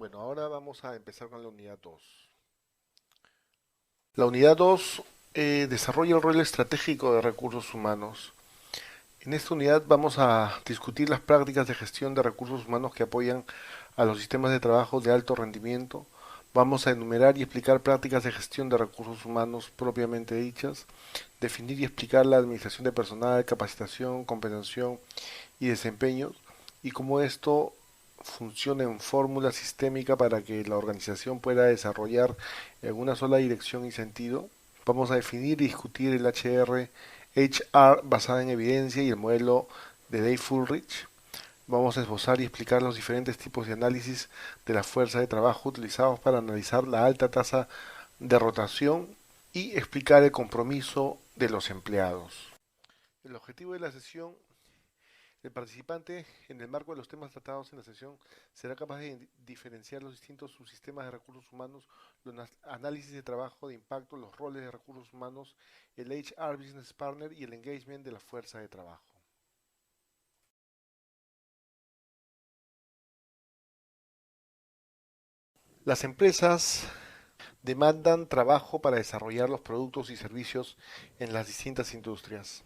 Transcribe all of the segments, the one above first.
Bueno, ahora vamos a empezar con la unidad 2. La unidad 2 desarrolla el rol estratégico de recursos humanos. En esta unidad vamos a discutir las prácticas de gestión de recursos humanos que apoyan a los sistemas de trabajo de alto rendimiento. Vamos a enumerar y explicar prácticas de gestión de recursos humanos propiamente dichas, definir y explicar la administración de personal, capacitación, compensación y desempeño, y cómo esto funciona en fórmula sistémica para que la organización pueda desarrollar en una sola dirección y sentido. Vamos a definir y discutir el HR basada en evidencia y el modelo de Dave Fullrich. Vamos a esbozar y explicar los diferentes tipos de análisis de la fuerza de trabajo utilizados para analizar la alta tasa de rotación y explicar el compromiso de los empleados. El objetivo de la sesión: el participante, en el marco de los temas tratados en la sesión, será capaz de diferenciar los distintos subsistemas de recursos humanos, los análisis de trabajo de impacto, los roles de recursos humanos, el HR Business Partner y el engagement de la fuerza de trabajo. Las empresas demandan trabajo para desarrollar los productos y servicios en las distintas industrias.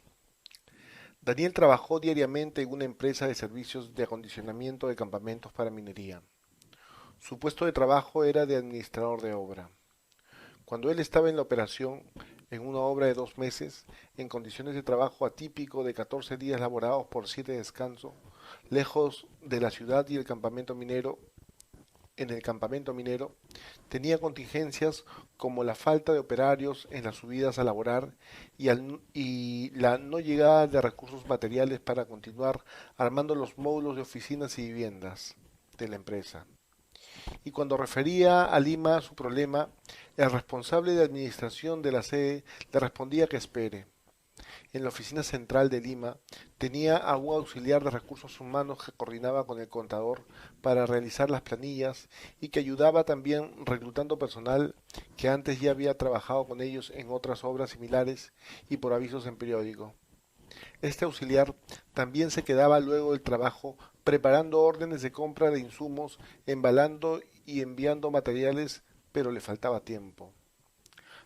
Daniel trabajó diariamente en una empresa de servicios de acondicionamiento de campamentos para minería. Su puesto de trabajo era de administrador de obra. Cuando él estaba en la operación, en una obra de 2 meses, en condiciones de trabajo atípico de 14 días laborados por 7 de descanso, lejos de la ciudad y el campamento minero, en el campamento minero, tenía contingencias como la falta de operarios en las subidas a laborar y la no llegada de recursos materiales para continuar armando los módulos de oficinas y viviendas de la empresa. Y cuando refería a Lima su problema, el responsable de administración de la sede le respondía que espere. En la oficina central de Lima tenía a un auxiliar de recursos humanos que coordinaba con el contador para realizar las planillas y que ayudaba también reclutando personal que antes ya había trabajado con ellos en otras obras similares y por avisos en periódico. Este auxiliar también se quedaba luego del trabajo preparando órdenes de compra de insumos, embalando y enviando materiales, pero le faltaba tiempo.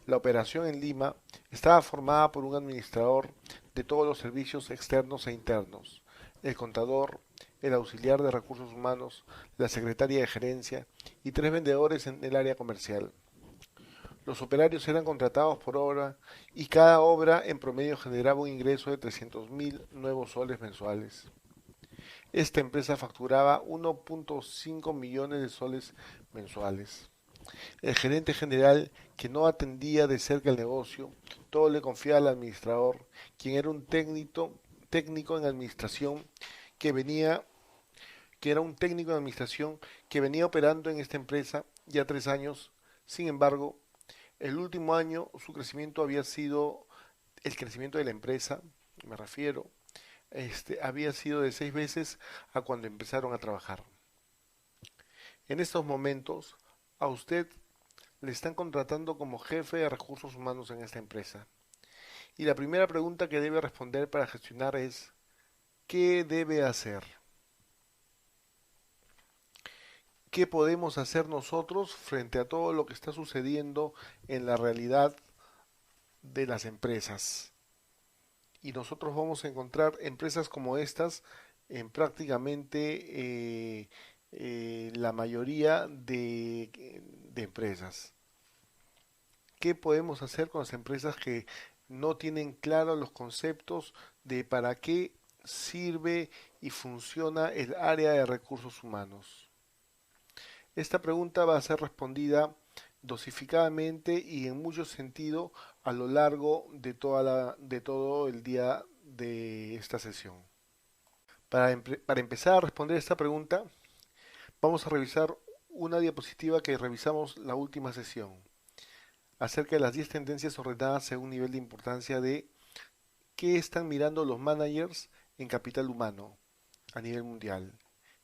La operación en Lima estaba formada por un administrador de todos los servicios externos e internos, el contador, el auxiliar de recursos humanos, la secretaria de gerencia y 3 vendedores en el área comercial. Los operarios eran contratados por obra y cada obra en promedio generaba un ingreso de 300.000 nuevos soles mensuales. Esta empresa facturaba 1.5 millones de soles mensuales. El gerente general, que no atendía de cerca el negocio, todo le confiaba al administrador, quien era un técnico en administración que venía, que era un técnico en administración que venía operando en esta empresa ya 3 años. Sin embargo, el último año su crecimiento había sido, el crecimiento de la empresa, me refiero, había sido de 6 veces a cuando empezaron a trabajar. En estos momentos, a usted le están contratando como jefe de recursos humanos en esta empresa. Y la primera pregunta que debe responder para gestionar es: ¿qué debe hacer? ¿Qué podemos hacer nosotros frente a todo lo que está sucediendo en la realidad de las empresas? Y nosotros vamos a encontrar empresas como estas en prácticamente la mayoría de empresas. ¿Qué podemos hacer con las empresas que no tienen claros los conceptos de para qué sirve y funciona el área de recursos humanos? Esta pregunta va a ser respondida dosificadamente y en mucho sentido a lo largo de todo el día de esta sesión. Para empezar a responder esta pregunta, vamos a revisar una diapositiva que revisamos la última sesión acerca de las 10 tendencias ordenadas según nivel de importancia de qué están mirando los managers en capital humano a nivel mundial,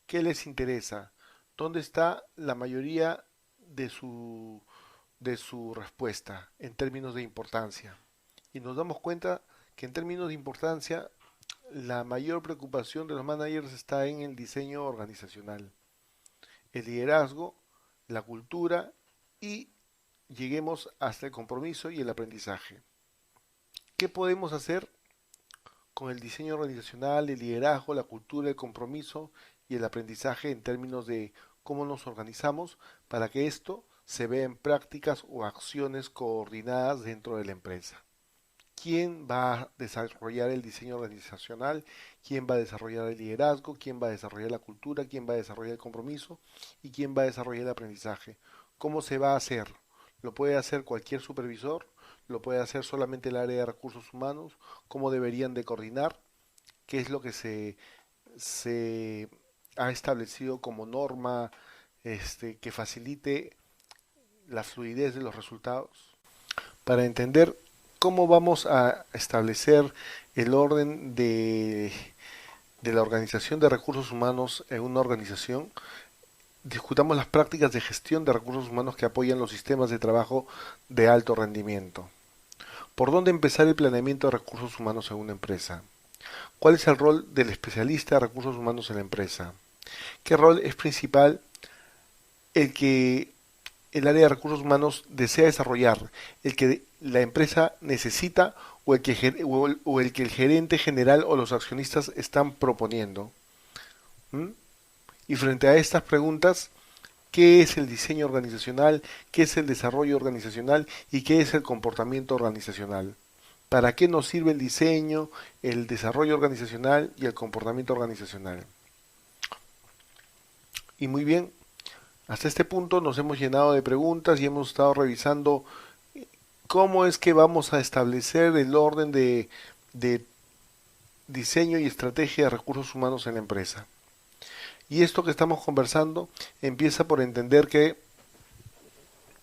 qué les interesa, dónde está la mayoría de su respuesta en términos de importancia. Y nos damos cuenta que en términos de importancia la mayor preocupación de los managers está en el diseño organizacional, el liderazgo, la cultura y lleguemos hasta el compromiso y el aprendizaje. ¿Qué podemos hacer con el diseño organizacional, el liderazgo, la cultura, el compromiso y el aprendizaje en términos de cómo nos organizamos para que esto se vea en prácticas o acciones coordinadas dentro de la empresa? ¿Quién va a desarrollar el diseño organizacional? ¿Quién va a desarrollar el liderazgo? ¿Quién va a desarrollar la cultura? ¿Quién va a desarrollar el compromiso? ¿Y quién va a desarrollar el aprendizaje? ¿Cómo se va a hacer? ¿Lo puede hacer cualquier supervisor? ¿Lo puede hacer solamente el área de recursos humanos? ¿Cómo deberían de coordinar? ¿Qué es lo que se ha establecido como norma que facilite la fluidez de los resultados? Para entender cómo vamos a establecer el orden de la organización de recursos humanos en una organización, discutamos las prácticas de gestión de recursos humanos que apoyan los sistemas de trabajo de alto rendimiento. ¿Por dónde empezar el planeamiento de recursos humanos en una empresa? ¿Cuál es el rol del especialista de recursos humanos en la empresa? ¿Qué rol es principal el que el área de recursos humanos desea desarrollar, el que la empresa necesita o el que el gerente general o los accionistas están proponiendo? ¿Mm? Y frente a estas preguntas, ¿qué es el diseño organizacional? ¿Qué es el desarrollo organizacional? ¿Y qué es el comportamiento organizacional? ¿Para qué nos sirve el diseño, el desarrollo organizacional y el comportamiento organizacional? Y muy bien, hasta este punto nos hemos llenado de preguntas y hemos estado revisando cómo es que vamos a establecer el orden de diseño y estrategia de recursos humanos en la empresa. Y esto que estamos conversando empieza por entender que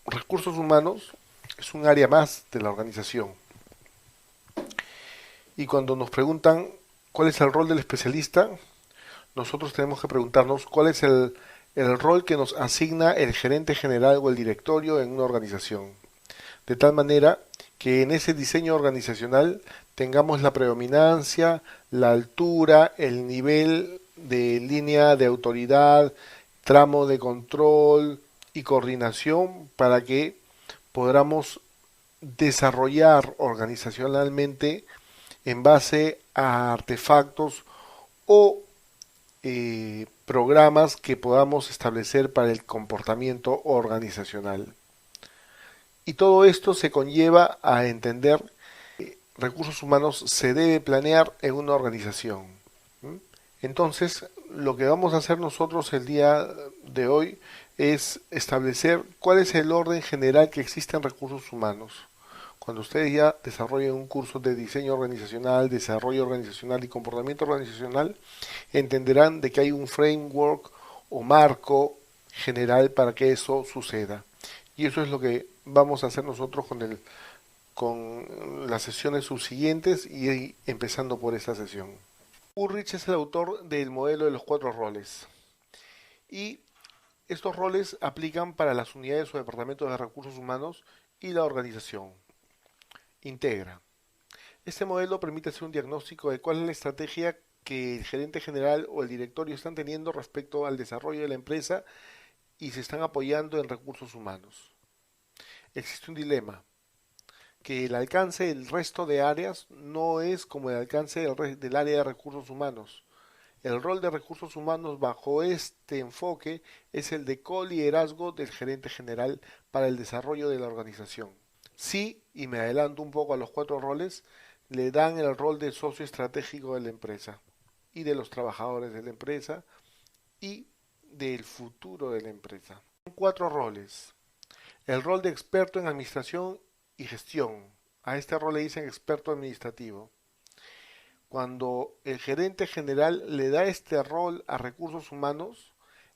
recursos humanos es un área más de la organización. Y cuando nos preguntan cuál es el rol del especialista, nosotros tenemos que preguntarnos cuál es el rol que nos asigna el gerente general o el directorio en una organización. De tal manera que en ese diseño organizacional tengamos la predominancia, la altura, el nivel de línea de autoridad, tramo de control y coordinación para que podamos desarrollar organizacionalmente en base a artefactos o programas que podamos establecer para el comportamiento organizacional. Y todo esto se conlleva a entender que recursos humanos se debe planear en una organización. ¿Mm? Entonces, lo que vamos a hacer nosotros el día de hoy es establecer cuál es el orden general que existe en recursos humanos. Cuando ustedes ya desarrollen un curso de diseño organizacional, desarrollo organizacional y comportamiento organizacional, entenderán de que hay un framework o marco general para que eso suceda. Y eso es lo que vamos a hacer nosotros con las sesiones subsiguientes y empezando por esta sesión. Ulrich es el autor del modelo de los 4 roles. Y estos roles aplican para las unidades o departamentos de recursos humanos y la organización. Integra. Este modelo permite hacer un diagnóstico de cuál es la estrategia que el gerente general o el directorio están teniendo respecto al desarrollo de la empresa y se están apoyando en recursos humanos. Existe un dilema, que el alcance del resto de áreas no es como el alcance del área de recursos humanos. El rol de recursos humanos bajo este enfoque es el de co-liderazgo del gerente general para el desarrollo de la organización. Sí, y me adelanto un poco a los 4 roles, le dan el rol de socio estratégico de la empresa y de los trabajadores de la empresa y del futuro de la empresa. 4 roles. El rol de experto en administración y gestión. A este rol le dicen experto administrativo. Cuando el gerente general le da este rol a recursos humanos,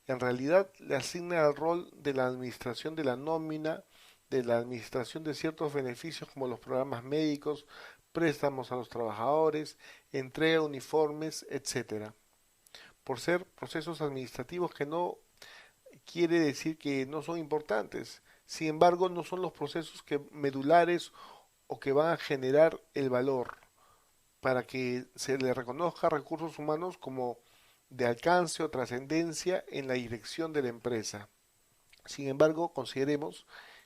en realidad le asigna el rol de la administración de la nómina, de la administración de ciertos beneficios como los programas médicos, préstamos a los trabajadores, entrega de uniformes, etcétera. Por ser procesos administrativos que no quiere decir que no son importantes. Sin embargo, no son los procesos medulares o que van a generar el valor para que se le reconozca a recursos humanos como de alcance o trascendencia en la dirección de la empresa. Sin embargo, consideremos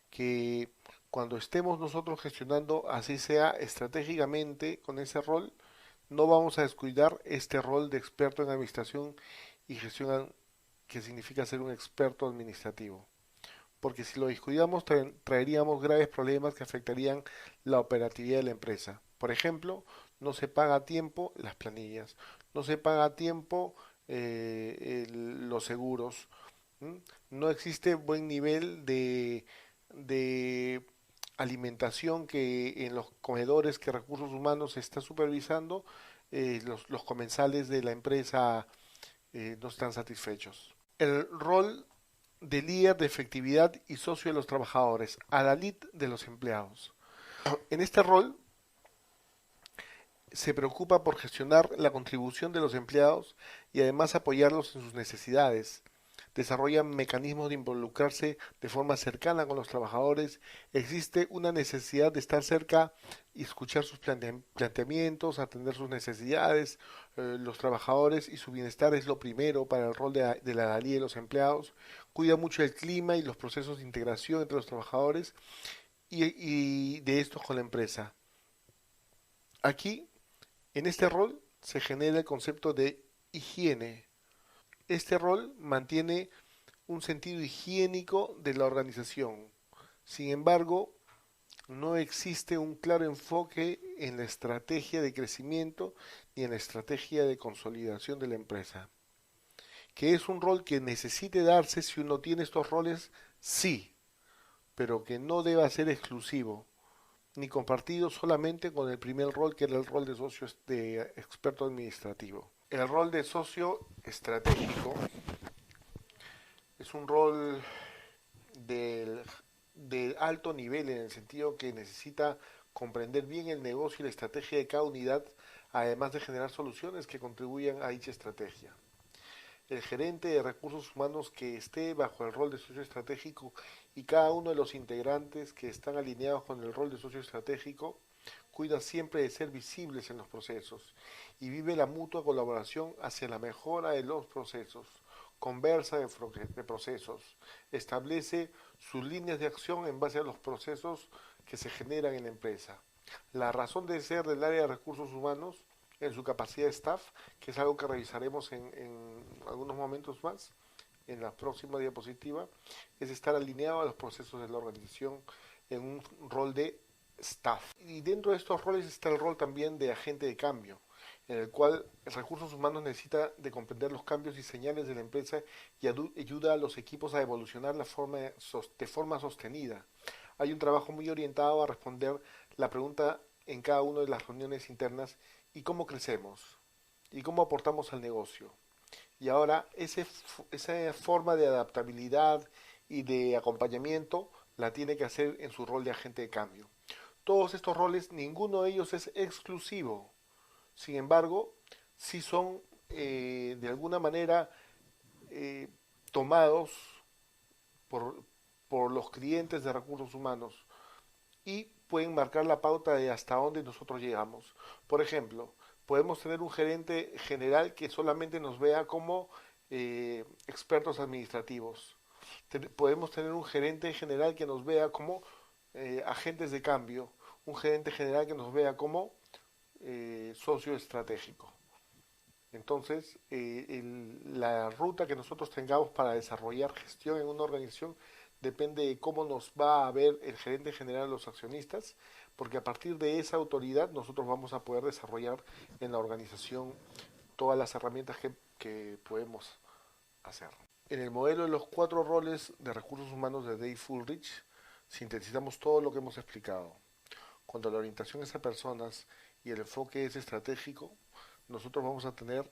que cuando estemos nosotros gestionando, así sea estratégicamente con ese rol, no vamos a descuidar este rol de experto en administración y gestión, que significa ser un experto administrativo. Porque si lo descuidamos, traeríamos graves problemas que afectarían la operatividad de la empresa. Por ejemplo, no se paga a tiempo las planillas, no se paga a tiempo los seguros, ¿m? No existe buen nivel de alimentación que en los comedores que Recursos Humanos está supervisando, los comensales de la empresa no están satisfechos. El rol de líder de efectividad y socio de los trabajadores, adalid de los empleados. En este rol se preocupa por gestionar la contribución de los empleados y además apoyarlos en sus necesidades. Desarrolla mecanismos de involucrarse de forma cercana con los trabajadores. Existe una necesidad de estar cerca y escuchar sus planteamientos, atender sus necesidades. Los trabajadores y su bienestar es lo primero para el rol de la DALI de los empleados. Cuida mucho el clima y los procesos de integración entre los trabajadores y de estos con la empresa. Aquí, en este rol, se genera el concepto de higiene. Este rol mantiene un sentido higiénico de la organización. Sin embargo, no existe un claro enfoque en la estrategia de crecimiento ni en la estrategia de consolidación de la empresa. Que es un rol que necesite darse si uno tiene estos roles, sí, pero que no deba ser exclusivo ni compartido solamente con el primer rol, que era el rol de socio de experto administrativo. El rol de socio estratégico es un rol del, de alto nivel en el sentido que necesita comprender bien el negocio y la estrategia de cada unidad, además de generar soluciones que contribuyan a dicha estrategia. El gerente de recursos humanos que esté bajo el rol de socio estratégico y cada uno de los integrantes que están alineados con el rol de socio estratégico cuida siempre de ser visibles en los procesos y vive la mutua colaboración hacia la mejora de los procesos, conversa de procesos, establece sus líneas de acción en base a los procesos que se generan en la empresa. La razón de ser del área de recursos humanos en su capacidad de staff, que es algo que revisaremos en algunos momentos más, en la próxima diapositiva, es estar alineado a los procesos de la organización en un rol de staff. Y dentro de estos roles está el rol también de agente de cambio, en el cual el recursos humanos necesita de comprender los cambios y señales de la empresa y ayuda a los equipos a evolucionar de forma sostenida. Hay un trabajo muy orientado a responder la pregunta en cada una de las reuniones internas: ¿y cómo crecemos? ¿Y cómo aportamos al negocio? Y ahora esa forma de adaptabilidad y de acompañamiento la tiene que hacer en su rol de agente de cambio. Todos estos roles, ninguno de ellos es exclusivo. Sin embargo, sí son de alguna manera eh, tomados por, por los clientes de recursos humanos y pueden marcar la pauta de hasta dónde nosotros llegamos. Por ejemplo, podemos tener un gerente general que solamente nos vea como expertos administrativos. Podemos tener un gerente general que nos vea como agentes de cambio, un gerente general que nos vea como socio estratégico. Entonces, la ruta que nosotros tengamos para desarrollar gestión en una organización depende de cómo nos va a ver el gerente general de los accionistas, porque a partir de esa autoridad nosotros vamos a poder desarrollar en la organización todas las herramientas que podemos hacer. En el modelo de los 4 roles de recursos humanos de Dave Fullrich, sintetizamos todo lo que hemos explicado. Cuando la orientación es a personas y el enfoque es estratégico, nosotros vamos a tener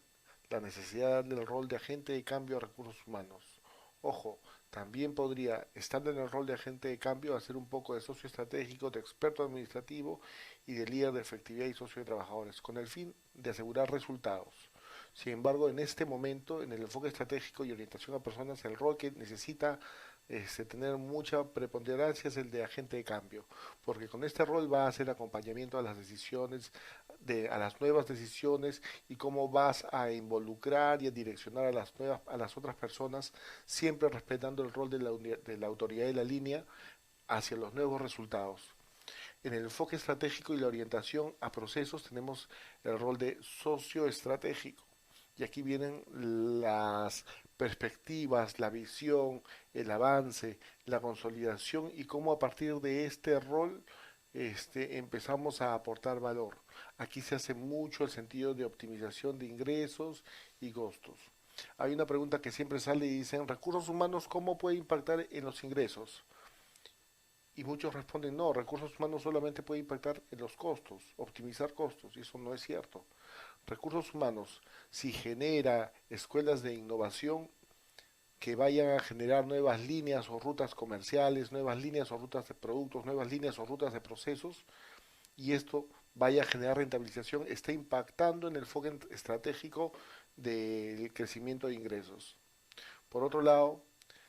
la necesidad del rol de agente de cambio a recursos humanos. Ojo, también podría, estando en el rol de agente de cambio, hacer un poco de socio estratégico, de experto administrativo y de líder de efectividad y socio de trabajadores, con el fin de asegurar resultados. Sin embargo, en este momento, en el enfoque estratégico y orientación a personas, el rol que necesita tener mucha preponderancia es el de agente de cambio, porque con este rol va a hacer acompañamiento a las decisiones, a las nuevas decisiones y cómo vas a involucrar y a direccionar a las otras personas, siempre respetando el rol de de la autoridad de la línea hacia los nuevos resultados. En el enfoque estratégico y la orientación a procesos tenemos el rol de socio estratégico. Y aquí vienen las perspectivas, la visión, el avance, la consolidación y cómo a partir de este rol empezamos a aportar valor. Aquí se hace mucho el sentido de optimización de ingresos y costos. Hay una pregunta que siempre sale y dicen, recursos humanos, ¿cómo puede impactar en los ingresos? Y muchos responden, no, recursos humanos solamente puede impactar en los costos, optimizar costos, y eso no es cierto. Recursos humanos, si genera escuelas de innovación que vayan a generar nuevas líneas o rutas comerciales, nuevas líneas o rutas de productos, nuevas líneas o rutas de procesos, y esto vaya a generar rentabilización, está impactando en el enfoque estratégico del crecimiento de ingresos. Por otro lado,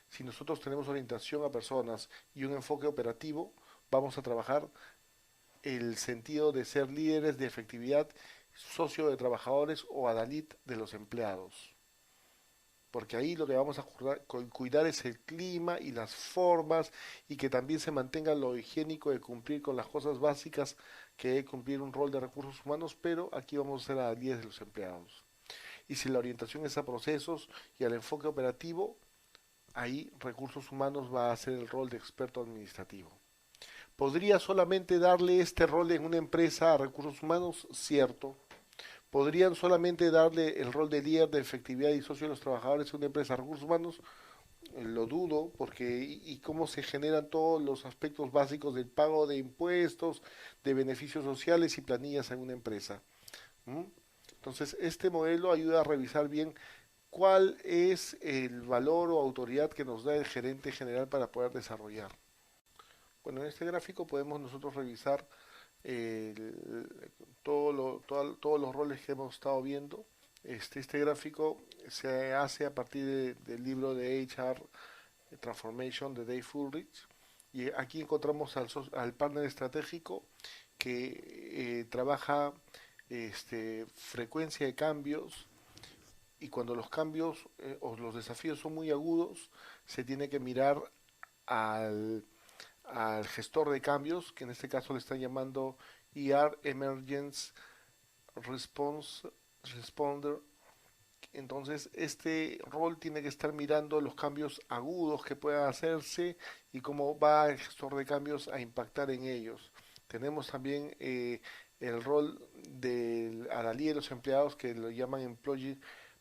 si nosotros tenemos orientación a personas y un enfoque operativo, vamos a trabajar el sentido de ser líderes de efectividad, socio de trabajadores o adalid de los empleados. Porque ahí lo que vamos a cuidar es el clima y las formas y que también se mantenga lo higiénico de cumplir con las cosas básicas que es cumplir un rol de recursos humanos, pero aquí vamos a ser adalides de los empleados. Y si la orientación es a procesos y al enfoque operativo, ahí recursos humanos va a hacer el rol de experto administrativo. ¿Podría solamente darle este rol en una empresa a recursos humanos? Cierto. ¿Podrían solamente darle el rol de líder de efectividad y socio de los trabajadores en una empresa a recursos humanos? Lo dudo, porque cómo se generan todos los aspectos básicos del pago de impuestos, de beneficios sociales y planillas en una empresa. ¿Mm? Entonces, este modelo ayuda a revisar bien cuál es el valor o autoridad que nos da el gerente general para poder desarrollar. Bueno, en este gráfico podemos nosotros revisar todos los roles que hemos estado viendo. Este gráfico se hace a partir del libro de HR Transformation de Dave Ulrich. Y aquí encontramos al partner estratégico que trabaja frecuencia de cambios, y cuando los cambios o los desafíos son muy agudos, se tiene que mirar al, al gestor de cambios, que en este caso le están llamando ER Emergence Response Responder. Entonces, este rol tiene que estar mirando los cambios agudos que puedan hacerse y cómo va el gestor de cambios a impactar en ellos. Tenemos también el rol del adalí de los empleados, que lo llaman Employee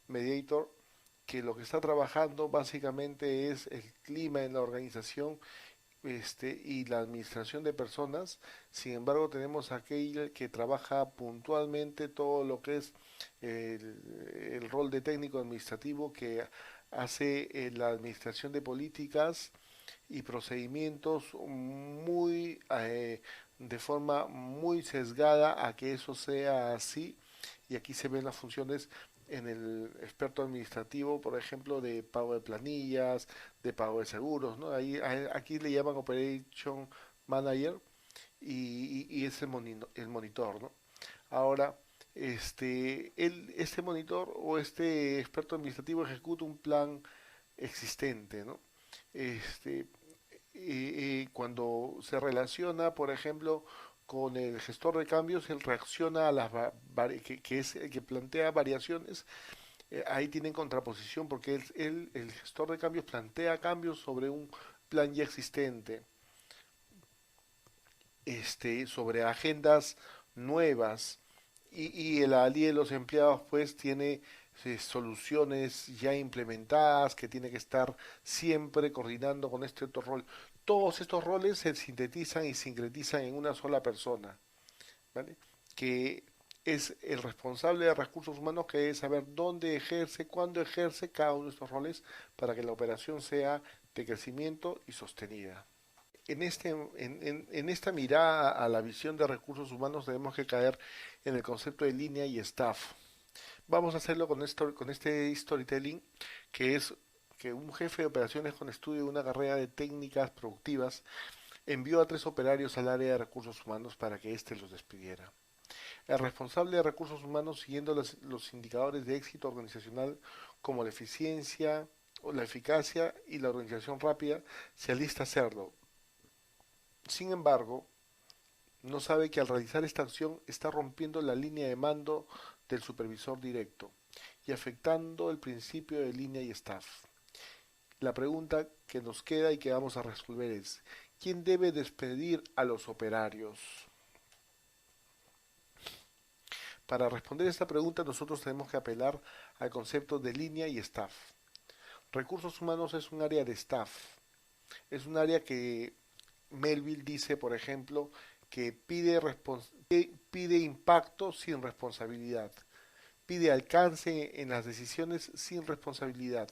Mediator, que lo que está trabajando básicamente es el clima en la organización y la administración de personas. Sin embargo, tenemos aquel que trabaja puntualmente todo lo que es el rol de técnico administrativo, que hace la administración de políticas y procedimientos de forma muy sesgada a que eso sea así. Y aquí se ven las funciones en el experto administrativo, por ejemplo, de pago de planillas, de pago de seguros, ¿no? Aquí le llaman Operation Manager y es el monitor, ¿no? Ahora, este monitor o este experto administrativo ejecuta un plan existente, ¿no? Este, Cuando se relaciona, por ejemplo, con el gestor de cambios, él reacciona a que es el que plantea variaciones. Ahí tienen contraposición porque el gestor de cambios plantea cambios sobre un plan ya existente, sobre agendas nuevas, y el alí de los empleados pues tiene soluciones ya implementadas que tiene que estar siempre coordinando con este otro rol. Todos estos roles se sintetizan y sincretizan en una sola persona, ¿vale? Que es el responsable de recursos humanos, que debe saber dónde ejerce, cuándo ejerce cada uno de estos roles para que la operación sea de crecimiento y sostenida. En esta mirada a la visión de recursos humanos tenemos que caer en el concepto de línea y staff. Vamos a hacerlo con este storytelling, que es que un jefe de operaciones con estudio de una carrera de técnicas productivas envió a 3 operarios al área de recursos humanos para que éste los despidiera. El responsable de recursos humanos, siguiendo los indicadores de éxito organizacional como la eficiencia, la eficacia y la organización rápida, se alista a hacerlo. Sin embargo, no sabe que al realizar esta acción está rompiendo la línea de mando del supervisor directo y afectando el principio de línea y staff. La pregunta que nos queda y que vamos a resolver es, ¿quién debe despedir a los operarios? Para responder esta pregunta nosotros tenemos que apelar al concepto de línea y staff. Recursos humanos es un área de staff, es un área que Melville dice, por ejemplo, que pide impacto sin responsabilidad, pide alcance en las decisiones sin responsabilidad.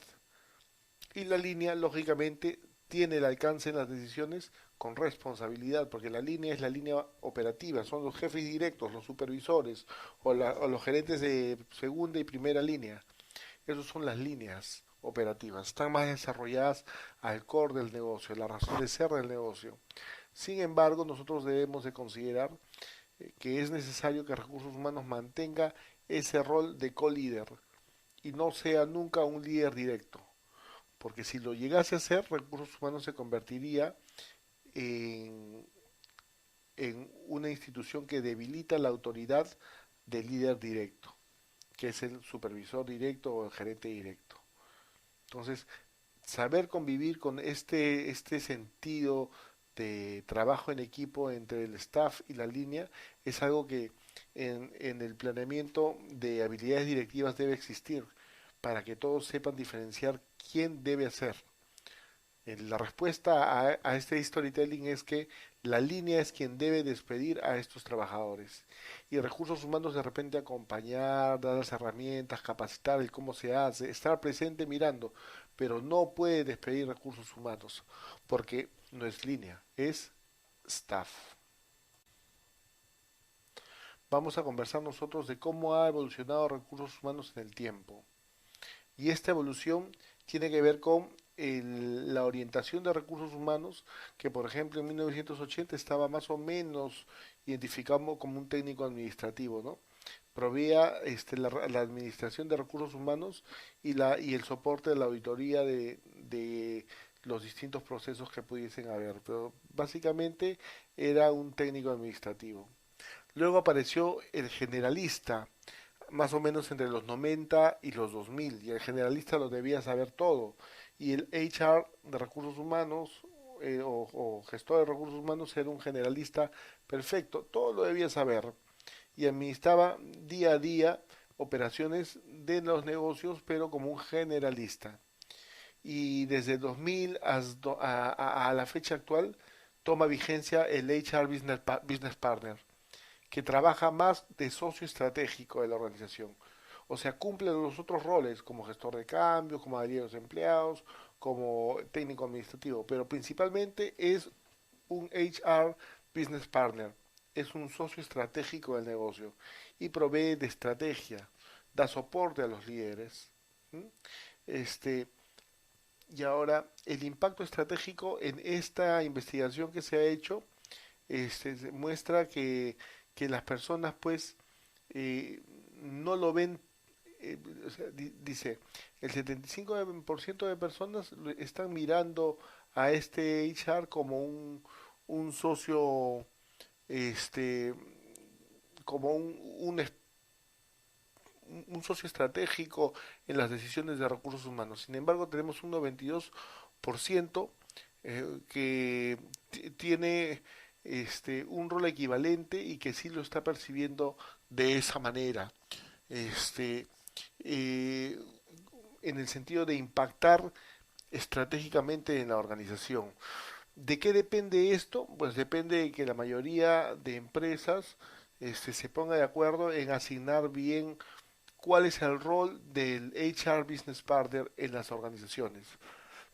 Y la línea, lógicamente, tiene el alcance en las decisiones con responsabilidad, porque la línea es la línea operativa, son los jefes directos, los supervisores o los gerentes de segunda y primera línea. Esas son las líneas operativas, están más desarrolladas al core del negocio, la razón de ser del negocio. Sin embargo, nosotros debemos de considerar que es necesario que recursos humanos mantenga ese rol de co-líder y no sea nunca un líder directo, porque si lo llegase a ser, recursos humanos se convertiría en, en una institución que debilita la autoridad del líder directo, que es el supervisor directo o el gerente directo. Entonces, saber convivir con este sentido de trabajo en equipo entre el staff y la línea es algo que en el planeamiento de habilidades directivas debe existir para que todos sepan diferenciar quién debe hacer. La respuesta a este storytelling es que la línea es quien debe despedir a estos trabajadores y recursos humanos de repente acompañar, dar las herramientas, capacitar el cómo se hace, estar presente mirando, pero no puede despedir recursos humanos porque no es línea, es staff. Vamos a conversar nosotros de cómo ha evolucionado recursos humanos en el tiempo. Y esta evolución tiene que ver con la orientación de recursos humanos, que por ejemplo en 1980 estaba más o menos identificado como un técnico administrativo, ¿no? Proveía la administración de recursos humanos y el soporte de la auditoría de los distintos procesos que pudiesen haber, pero básicamente era un técnico administrativo. Luego apareció el generalista, más o menos entre los 90 y los 2000, y el generalista lo debía saber todo, y el HR de recursos humanos o gestor de recursos humanos era un generalista perfecto, todo lo debía saber, y administraba día a día operaciones de los negocios, pero como un generalista. Y desde 2000 a la fecha actual toma vigencia el HR Business Partner, que trabaja más de socio estratégico de la organización. O sea, cumple los otros roles como gestor de cambios, como de los empleados, como técnico administrativo, pero principalmente es un HR Business Partner, es un socio estratégico del negocio y provee de estrategia, da soporte a los líderes. ¿Mm? Este, y ahora, el impacto estratégico en esta investigación que se ha hecho muestra que las personas pues no lo ven, o sea, dice, el 75% de personas están mirando a este HR como un socio, este, como un socio estratégico en las decisiones de recursos humanos. Sin embargo, tenemos un 92% que tiene un rol equivalente y que sí lo está percibiendo de esa manera. Este, eh, en el sentido de impactar estratégicamente en la organización. ¿De qué depende esto? Pues depende de que la mayoría de empresas se ponga de acuerdo en asignar bien cuál es el rol del HR Business Partner en las organizaciones.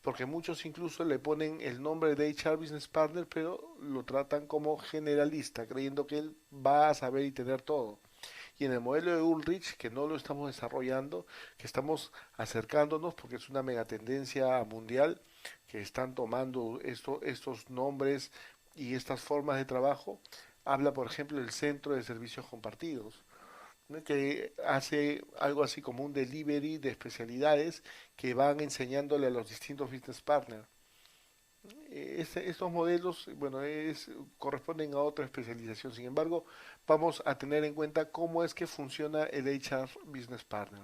Porque muchos incluso le ponen el nombre de HR Business Partner, pero lo tratan como generalista, creyendo que él va a saber y tener todo. Y en el modelo de Ulrich, que no lo estamos desarrollando, que estamos acercándonos porque es una megatendencia mundial, que están tomando estos nombres y estas formas de trabajo, habla, por ejemplo, del Centro de Servicios Compartidos, ¿no? Que hace algo así como un delivery de especialidades que van enseñándole a los distintos business partners. Estos modelos, bueno, corresponden a otra especialización. Sin embargo, vamos a tener en cuenta cómo es que funciona el HR Business Partner.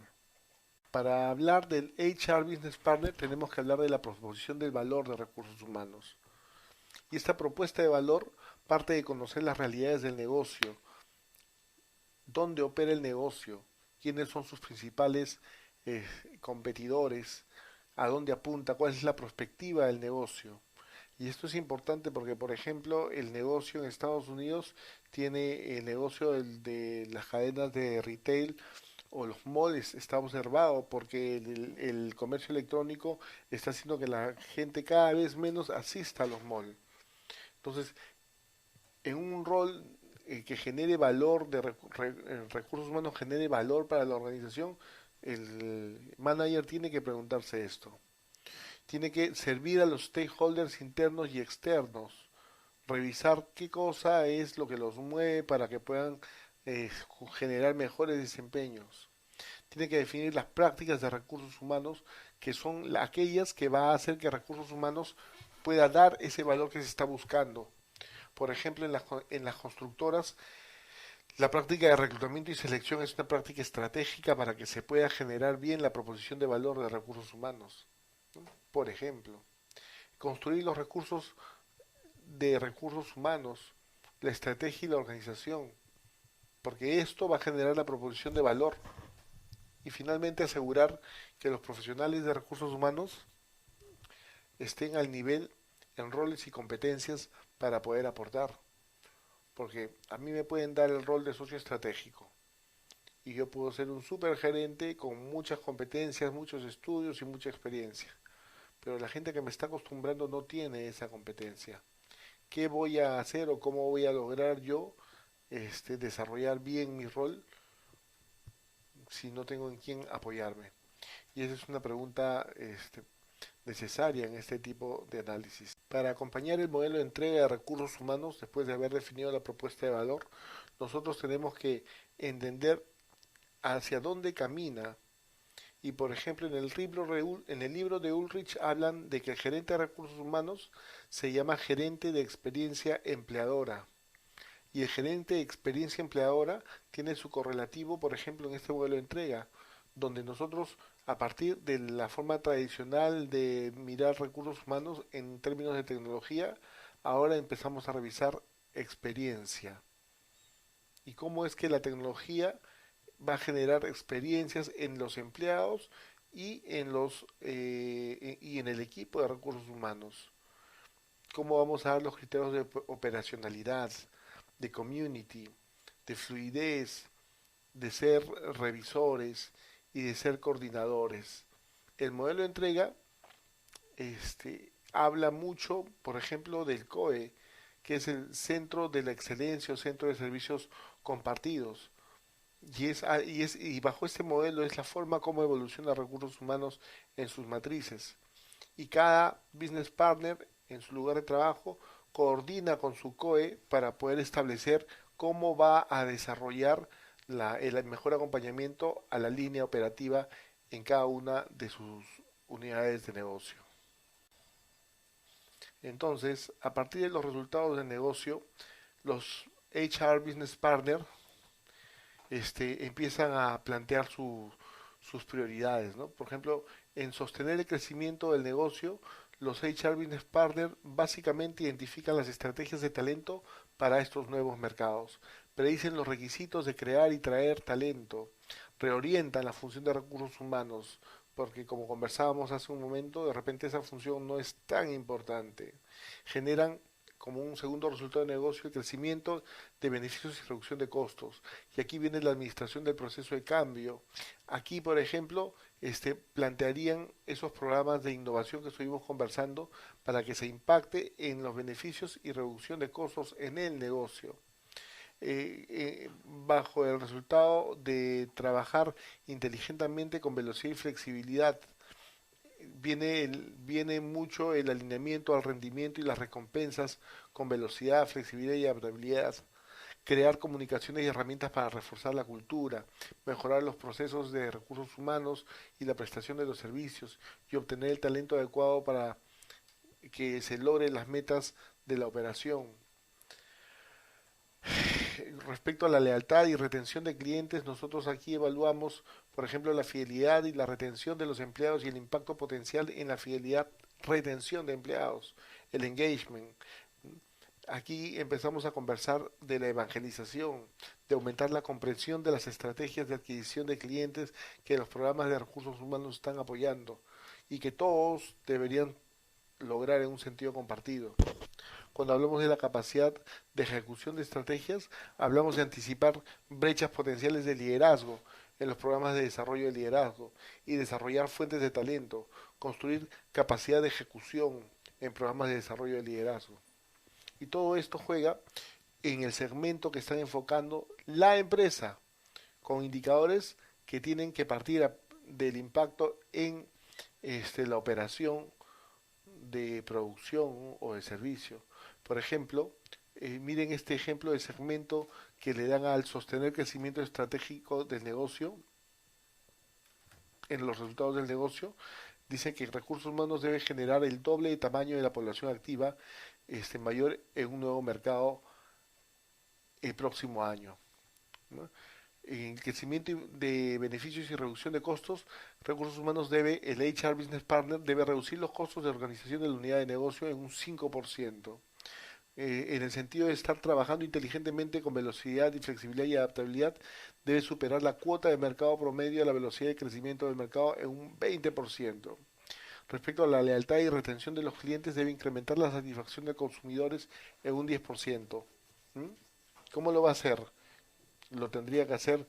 Para hablar del HR Business Partner tenemos que hablar de la proposición del valor de recursos humanos. Y esta propuesta de valor parte de conocer las realidades del negocio, dónde opera el negocio, quiénes son sus principales eh, competidores, a dónde apunta, cuál es la perspectiva del negocio. Y esto es importante porque, por ejemplo, el negocio en Estados Unidos tiene el negocio de las cadenas de retail o los malls está observado porque el comercio electrónico está haciendo que la gente cada vez menos asista a los malls. Entonces, en un rol que genere valor recursos humanos, genere valor para la organización, el manager tiene que preguntarse esto. Tiene que servir a los stakeholders internos y externos, revisar qué cosa es lo que los mueve para que puedan eh, generar mejores desempeños. Tiene que definir las prácticas de recursos humanos que son aquellas que va a hacer que recursos humanos pueda dar ese valor que se está buscando. Por ejemplo, en las constructoras, la práctica de reclutamiento y selección es una práctica estratégica para que se pueda generar bien la proposición de valor de recursos humanos. Por ejemplo, construir los recursos de recursos humanos, la estrategia y la organización, porque esto va a generar la proposición de valor. Y finalmente asegurar que los profesionales de recursos humanos estén al nivel en roles y competencias para poder aportar. Porque a mí me pueden dar el rol de socio estratégico y yo puedo ser un super gerente con muchas competencias, muchos estudios y mucha experiencia. Pero la gente que me está acostumbrando no tiene esa competencia. ¿Qué voy a hacer o cómo voy a lograr yo desarrollar bien mi rol si no tengo en quién apoyarme? Y esa es una pregunta necesaria en este tipo de análisis. Para acompañar el modelo de entrega de recursos humanos, después de haber definido la propuesta de valor, nosotros tenemos que entender hacia dónde camina. Y por ejemplo, en el libro de Ulrich hablan de que el gerente de recursos humanos se llama gerente de experiencia empleadora. Y el gerente de experiencia empleadora tiene su correlativo, por ejemplo, en este modelo de entrega, donde nosotros, a partir de la forma tradicional de mirar recursos humanos en términos de tecnología, ahora empezamos a revisar experiencia. Y cómo es que la tecnología va a generar experiencias en los empleados y y en el equipo de recursos humanos. Cómo vamos a dar los criterios de operacionalidad, de community, de fluidez, de ser revisores y de ser coordinadores. El modelo de entrega habla mucho, por ejemplo, del COE, que es el Centro de la Excelencia o Centro de Servicios Compartidos. Y bajo este modelo es la forma como evoluciona recursos humanos en sus matrices. Y cada business partner en su lugar de trabajo coordina con su COE para poder establecer cómo va a desarrollar el mejor acompañamiento a la línea operativa en cada una de sus unidades de negocio. Entonces, a partir de los resultados del negocio, los HR Business Partner empiezan a plantear sus prioridades, ¿no? Por ejemplo, en sostener el crecimiento del negocio, los HR Business Partners básicamente identifican las estrategias de talento para estos nuevos mercados, predicen los requisitos de crear y traer talento, reorientan la función de recursos humanos, porque como conversábamos hace un momento, de repente esa función no es tan importante, generan como un segundo resultado de negocio el crecimiento de beneficios y reducción de costos. Y aquí viene la administración del proceso de cambio. Aquí, por ejemplo, plantearían esos programas de innovación que estuvimos conversando para que se impacte en los beneficios y reducción de costos en el negocio. bajo el resultado de trabajar inteligentemente con velocidad y flexibilidad. Viene mucho el alineamiento al rendimiento y las recompensas con velocidad, flexibilidad y adaptabilidad, crear comunicaciones y herramientas para reforzar la cultura, mejorar los procesos de recursos humanos y la prestación de los servicios y obtener el talento adecuado para que se logren las metas de la operación. Respecto a la lealtad y retención de clientes, nosotros aquí evaluamos, por ejemplo, la fidelidad y la retención de los empleados y el impacto potencial en la fidelidad, retención de empleados, el engagement. Aquí empezamos a conversar de la evangelización, de aumentar la comprensión de las estrategias de adquisición de clientes que los programas de recursos humanos están apoyando y que todos deberían lograr en un sentido compartido. Cuando hablamos de la capacidad de ejecución de estrategias, hablamos de anticipar brechas potenciales de liderazgo en los programas de desarrollo de liderazgo y desarrollar fuentes de talento, construir capacidad de ejecución en programas de desarrollo de liderazgo. Y todo esto juega en el segmento que están enfocando la empresa, con indicadores que tienen que partir del impacto en la operación de producción o de servicio. Por ejemplo, miren este ejemplo de segmento que le dan al sostener crecimiento estratégico del negocio, en los resultados del negocio, dicen que recursos humanos debe generar el doble de tamaño de la población activa mayor en un nuevo mercado el próximo año, ¿no? En el crecimiento de beneficios y reducción de costos, recursos humanos el HR Business Partner debe reducir los costos de organización de la unidad de negocio en un 5%. En el sentido de estar trabajando inteligentemente con velocidad y flexibilidad y adaptabilidad, debe superar la cuota de mercado promedio de la velocidad de crecimiento del mercado en un 20%. Respecto a la lealtad y retención de los clientes, debe incrementar la satisfacción de consumidores en un 10%. ¿Mm? ¿Cómo lo va a hacer? Lo tendría que hacer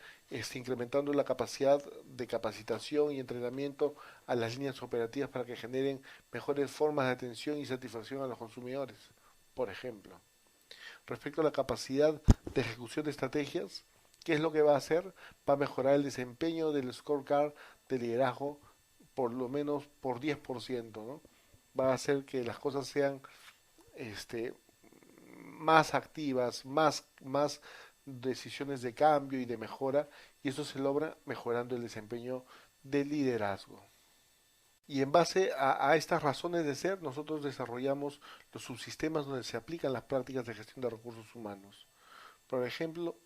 incrementando la capacidad de capacitación y entrenamiento a las líneas operativas para que generen mejores formas de atención y satisfacción a los consumidores, por ejemplo. Respecto a la capacidad de ejecución de estrategias, ¿qué es lo que va a hacer? Va a mejorar el desempeño del scorecard de liderazgo por lo menos por 10%, ¿no? Va a hacer que las cosas sean este, más activas, más decisiones de cambio y de mejora, y eso se logra mejorando el desempeño del liderazgo. Y en base a estas razones de ser, nosotros desarrollamos los subsistemas donde se aplican las prácticas de gestión de recursos humanos. Por ejemplo,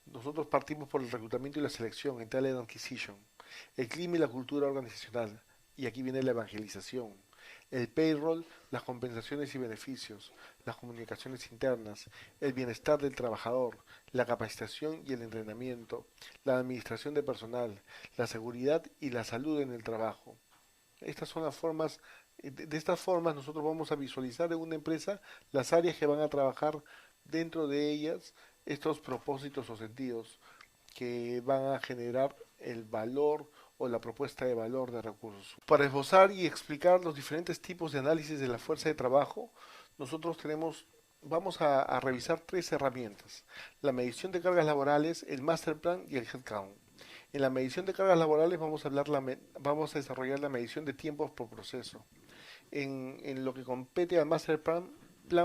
nosotros partimos por el reclutamiento y la selección en Talent Acquisition, el clima y la cultura organizacional, y aquí viene la evangelización, el payroll, las compensaciones y beneficios, las comunicaciones internas, el bienestar del trabajador, la capacitación y el entrenamiento, la administración de personal, la seguridad y la salud en el trabajo. Estas son las formas, de estas formas nosotros vamos a visualizar en una empresa las áreas que van a trabajar dentro de ellas estos propósitos o sentidos que van a generar el valor o la propuesta de valor de recursos. Para esbozar y explicar los diferentes tipos de análisis de la fuerza de trabajo, nosotros vamos a revisar tres herramientas: la medición de cargas laborales, el master plan y el headcount. En la medición de cargas laborales vamos a desarrollar la medición de tiempos por proceso. En lo que compete al master plan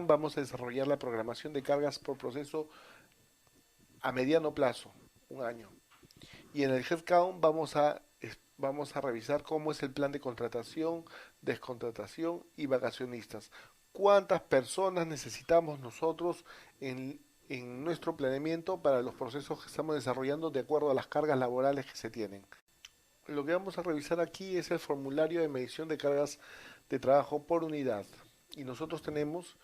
vamos a desarrollar la programación de cargas por proceso a mediano plazo, un año. Y en el headcount vamos a revisar cómo es el plan de contratación, descontratación y vacacionistas. ¿Cuántas personas necesitamos nosotros en nuestro planeamiento para los procesos que estamos desarrollando de acuerdo a las cargas laborales que se tienen? Lo que vamos a revisar aquí es el formulario de medición de cargas de trabajo por unidad. Y nosotros tenemos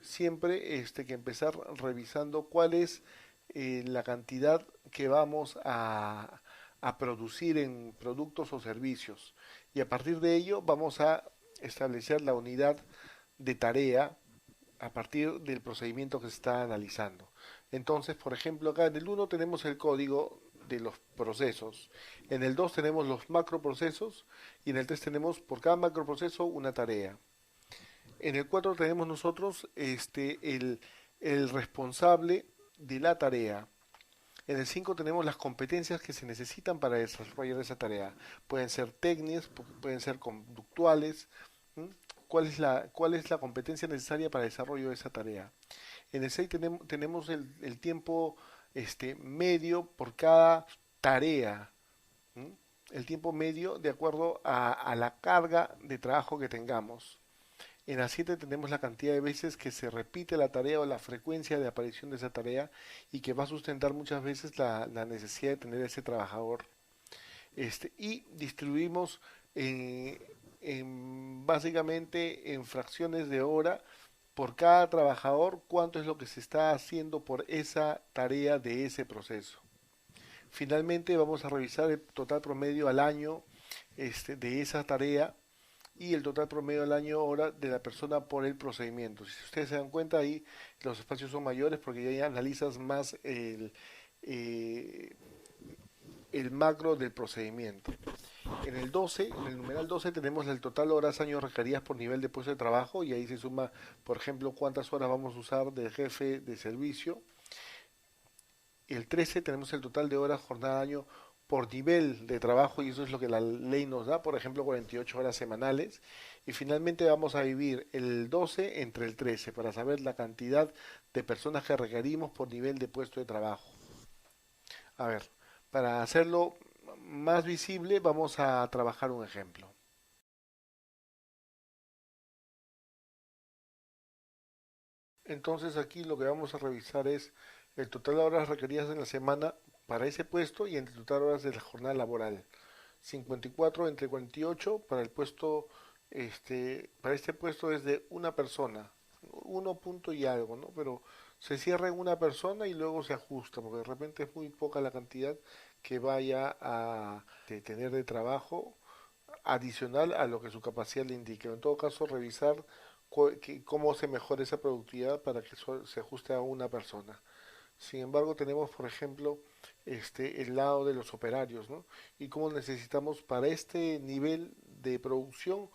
siempre que empezar revisando cuál es la cantidad que vamos a producir en productos o servicios. Y a partir de ello vamos a establecer la unidad de tarea a partir del procedimiento que se está analizando. Entonces, por ejemplo, acá en el 1 tenemos el código de los procesos, en el 2 tenemos los macroprocesos y en el 3 tenemos por cada macroproceso una tarea. En el 4 tenemos nosotros el responsable de la tarea. En el 5 tenemos las competencias que se necesitan para desarrollar esa tarea. Pueden ser técnicas, pueden ser conductuales. ¿Mm? Cuál es la competencia necesaria para el desarrollo de esa tarea? En el 6 tenemos el tiempo medio por cada tarea. ¿Mm? El tiempo medio de acuerdo a la carga de trabajo que tengamos. En la 7 tenemos la cantidad de veces que se repite la tarea o la frecuencia de aparición de esa tarea y que va a sustentar muchas veces la necesidad de tener ese trabajador. Y distribuimos básicamente en fracciones de hora por cada trabajador cuánto es lo que se está haciendo por esa tarea de ese proceso. Finalmente vamos a revisar el total promedio al año de esa tarea y el total promedio al año hora de la persona por el procedimiento. Si ustedes se dan cuenta ahí los espacios son mayores porque ya analizas más eh, el macro del procedimiento. En el 12, en el numeral 12 tenemos el total horas años requeridas por nivel de puesto de trabajo y ahí se suma, por ejemplo, cuántas horas vamos a usar de jefe de servicio. El 13 tenemos el total de horas jornada año por nivel de trabajo y eso es lo que la ley nos da, por ejemplo 48 horas semanales. Y finalmente vamos a dividir el 12 entre el 13 para saber la cantidad de personas que requerimos por nivel de puesto de trabajo. A ver, para hacerlo más visible vamos a trabajar un ejemplo. Entonces aquí lo que vamos a revisar es el total de horas requeridas en la semana para ese puesto y el total de horas de la jornada laboral. 54 entre 48 para el puesto, para este puesto es de una persona, 1 punto y algo, ¿no? Pero se cierra en una persona y luego se ajusta, porque de repente es muy poca la cantidad que vaya a tener de trabajo adicional a lo que su capacidad le indique. En todo caso, revisar cómo se mejora esa productividad para que se ajuste a una persona. Sin embargo, tenemos, por ejemplo, el lado de los operarios, ¿no? Y cómo necesitamos para este nivel de producción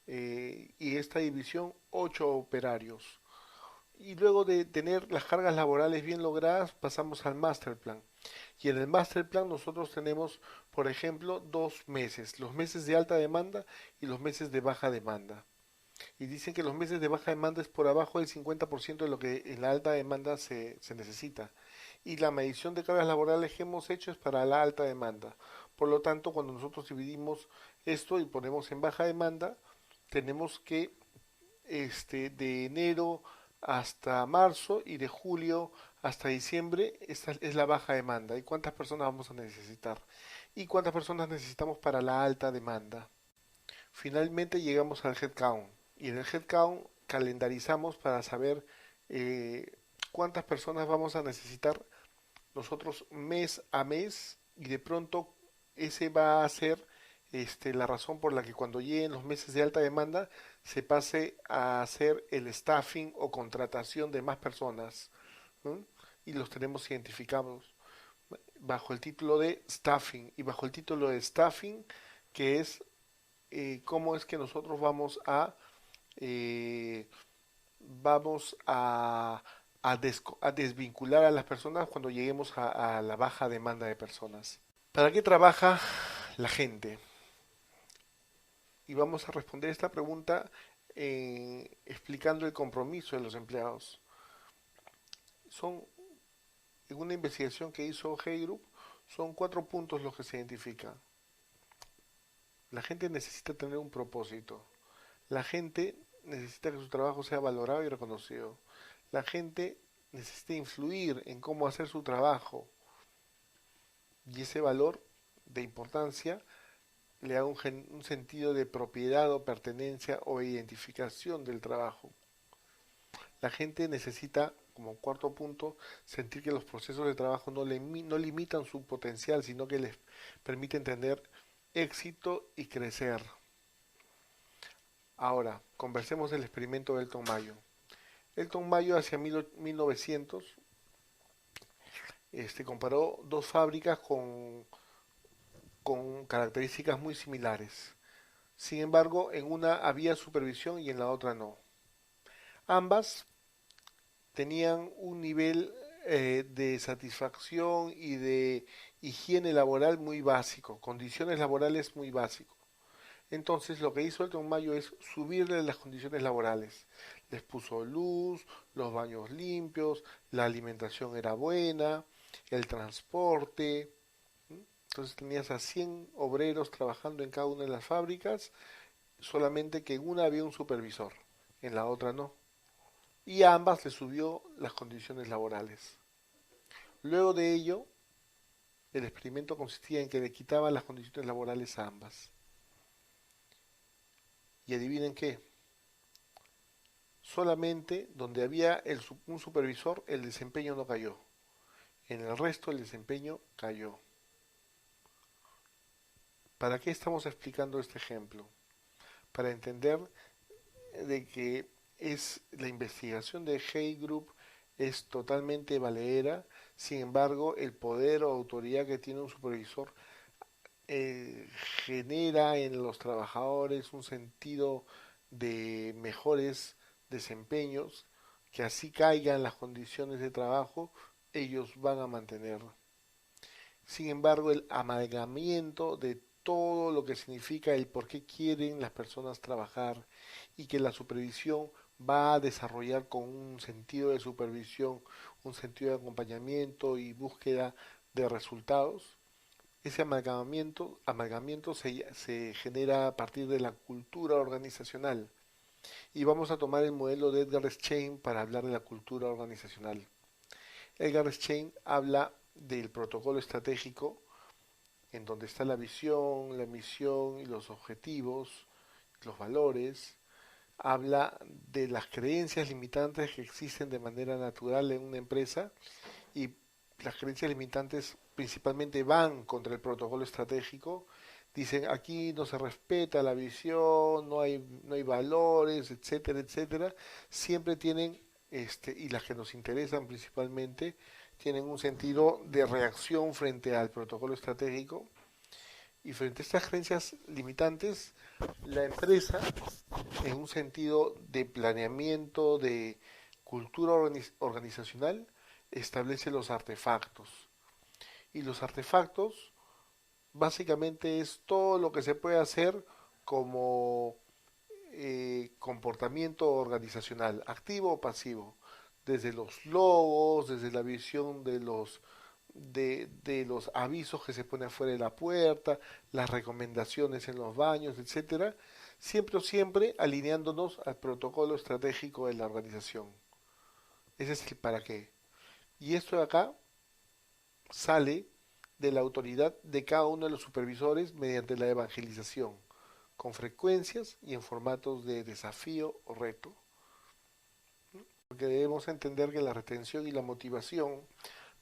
y esta división 8 operarios. Y luego de tener las cargas laborales bien logradas, pasamos al master plan. Y en el master plan nosotros tenemos, por ejemplo, 2 meses, los meses de alta demanda y los meses de baja demanda. Y dicen que los meses de baja demanda es por abajo del 50% de lo que en la alta demanda se necesita. Y la medición de cargas laborales que hemos hecho es para la alta demanda. Por lo tanto, cuando nosotros dividimos esto y ponemos en baja demanda, tenemos que de enero hasta marzo y de julio hasta diciembre, esta es la baja demanda. ¿Y cuántas personas vamos a necesitar? ¿Y cuántas personas necesitamos para la alta demanda? Finalmente llegamos al headcount. Y en el headcount calendarizamos para saber cuántas personas vamos a necesitar nosotros mes a mes y de pronto ese va a ser la razón por la que cuando lleguen los meses de alta demanda se pase a hacer el staffing o contratación de más personas, ¿no? Y los tenemos identificados bajo el título de staffing y bajo el título de staffing que es cómo es que nosotros eh, vamos a desvincular a las personas cuando lleguemos a la baja demanda de personas. ¿Para qué trabaja la gente? Y vamos a responder esta pregunta explicando el compromiso de los empleados. Son, en una investigación que hizo Hey Group, son 4 puntos los que se identifican. La gente necesita tener un propósito. La gente necesita que su trabajo sea valorado y reconocido. La gente necesita influir en cómo hacer su trabajo. Y ese valor de importancia le da un sentido de propiedad o pertenencia o identificación del trabajo. La gente necesita, como cuarto punto, sentir que los procesos de trabajo no limitan su potencial, sino que les permiten tener éxito y crecer. Ahora, conversemos del experimento de Elton Mayo. Elton Mayo hacia 1900 comparó dos fábricas con características muy similares. Sin embargo, en una había supervisión y en la otra no. Ambas tenían un nivel de satisfacción y de higiene laboral muy básico, condiciones laborales muy básico. Entonces lo que hizo Elton Mayo es subirle las condiciones laborales. Les puso luz, los baños limpios, la alimentación era buena, el transporte. Entonces tenías a 100 obreros trabajando en cada una de las fábricas, solamente que en una había un supervisor, en la otra no. Y a ambas le subió las condiciones laborales. Luego de ello, el experimento consistía en que le quitaban las condiciones laborales a ambas. Y adivinen qué, solamente donde había un supervisor el desempeño no cayó. En el resto el desempeño cayó. ¿Para qué estamos explicando este ejemplo? Para entender de que es la investigación de Hay Group es totalmente valedera, sin embargo el poder o autoridad que tiene un supervisor eh, genera en los trabajadores un sentido de mejores desempeños, que así caigan las condiciones de trabajo, ellos van a mantener. Sin embargo, el amalgamiento de todo lo que significa el por qué quieren las personas trabajar y que la supervisión va a desarrollar con un sentido de supervisión, un sentido de acompañamiento y búsqueda de resultados, ese amalgamiento se genera a partir de la cultura organizacional. Y vamos a tomar el modelo de Edgar Schein para hablar de la cultura organizacional. Edgar Schein habla del protocolo estratégico, en donde está la visión, la misión y los objetivos, los valores. Habla de las creencias limitantes que existen de manera natural en una empresa y las creencias limitantes principalmente van contra el protocolo estratégico. Dicen aquí no se respeta la visión, no hay valores, etcétera, etcétera. Siempre tienen, y las que nos interesan principalmente, tienen un sentido de reacción frente al protocolo estratégico. Y frente a estas creencias limitantes, la empresa, en un sentido de planeamiento, de cultura organizacional, establece los artefactos. Y los artefactos básicamente es todo lo que se puede hacer como comportamiento organizacional, activo o pasivo, desde los logos, desde la visión de los avisos que se ponen afuera de la puerta, las recomendaciones en los baños, etcétera, siempre alineándonos al protocolo estratégico de la organización. Ese es el para qué. Y esto de acá sale de la autoridad de cada uno de los supervisores mediante la evangelización, con frecuencias y en formatos de desafío o reto. Porque debemos entender que la retención y la motivación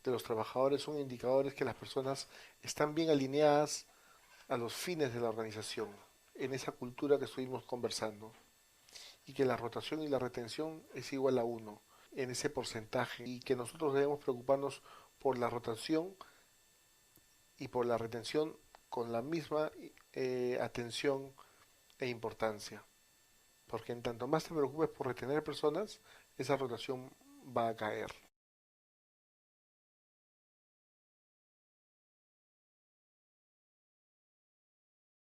de los trabajadores son indicadores que las personas están bien alineadas a los fines de la organización, en esa cultura que estuvimos conversando, y que la rotación y la retención es igual a uno en ese porcentaje, y que nosotros debemos preocuparnos por la rotación y por la retención con la misma atención e importancia. Porque en tanto más te preocupes por retener personas, esa rotación va a caer.